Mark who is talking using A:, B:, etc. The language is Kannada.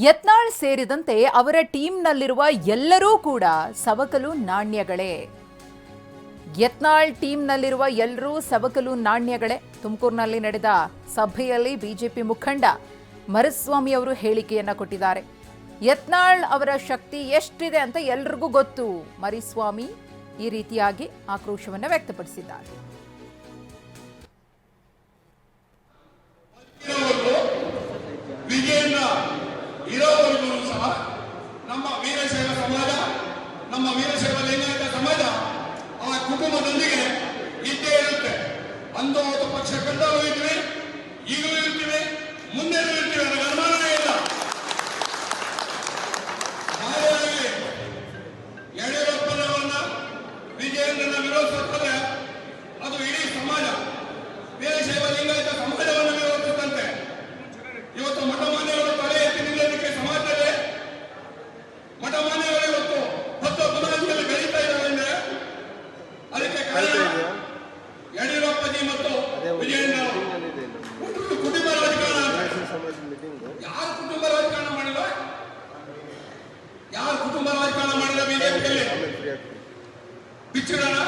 A: ಯತ್ನಾಳ್ ಸೇರಿದಂತೆ ಅವರ ಟೀಮ್ನಲ್ಲಿರುವ ಎಲ್ಲರೂ ಕೂಡ ಸವಕಲು ನಾಣ್ಯಗಳೇ. ಯತ್ನಾಳ್ ಟೀಮ್ನಲ್ಲಿರುವ ಎಲ್ಲರೂ ಸವಕಲು ನಾಣ್ಯಗಳೇ. ತುಮಕೂರಿನಲ್ಲಿ ನಡೆದ ಸಭೆಯಲ್ಲಿ ಬಿಜೆಪಿ ಮುಖಂಡ ಮರುಸ್ವಾಮಿ ಅವರು ಹೇಳಿಕೆಯನ್ನ ಕೊಟ್ಟಿದ್ದಾರೆ. ಯತ್ನಾಳ್ ಅವರ ಶಕ್ತಿ ಎಷ್ಟಿದೆ ಅಂತ ಎಲ್ರಿಗೂ ಗೊತ್ತು. ಮರುಸ್ವಾಮಿ ಈ ರೀತಿಯಾಗಿ ಆಕ್ರೋಶವನ್ನು ವ್ಯಕ್ತಪಡಿಸಿದ್ದಾರೆ.
B: ಇರೋವರೆಗೂ ಸಹ ನಮ್ಮ ವೀರಶೈವ ಸಮಾಜ, ನಮ್ಮ ವೀರಶೈವ ಲಿಂಗಾಯತ ಸಮಾಜ ಆ ಕುಟುಂಬದೊಂದಿಗೆ ಇದ್ದೇ ಇರುತ್ತೆ. ಅಂದು ಅವತ್ತು ಪಕ್ಷ ಕಟ್ಟಲು ಇರ್ತೀವಿ, ಈಗಲೂ ಇರ್ತೀವಿ, ಮುಂದೆ ಇರ್ತೀವಿ ಅನ್ನೋ ಅನುಮಾನವೇ ಇಲ್ಲ. ನಾಳೆ ಯಡಿಯೂರಪ್ಪನವರನ್ನ ವಿಜಯೇಂದ್ರನ ವಿರೋಧಿಸುತ್ತದೆ. ಅದು ಇಡೀ ಸಮಾಜ, ವೀರಶೈವ ಲಿಂಗಾಯತ ಸಮಾಜವನ್ನು ವಿರೋಧಿಸುತ್ತಂತೆ. ಇವತ್ತು ಮಠಮಾನ್ಯಗಳು ತಲೆ ಎತ್ತಿ ನಿಲ್ಲೋದಕ್ಕೆ ಸಮಾಜದಲ್ಲಿ ಮಠಮಾನ್ಯಗಳು ಇವತ್ತು ಹೊತ್ತು ಸಮಾಜದಲ್ಲಿ ಬೆಳೀತಾ ಇದ್ದಾರೆ. ಅದಕ್ಕೆ ಕಾರಣ ಯಡಿಯೂರಪ್ಪಜಿ ಮತ್ತು ವಿಜಯೇಂದ್ರ ಕುಟುಂಬ ರಾಜಕಾರಣ. ಯಾರು ಕುಟುಂಬ ರಾಜಕಾರಣ ಮಾಡಿಲ್ಲ? ಯಾರು ಕುಟುಂಬ ರಾಜಕಾರಣ ಮಾಡಿಲ್ಲ? ಬಿಜೆಪಿಯಲ್ಲಿ ಬಿಚ್ಚಿಡೋಣ.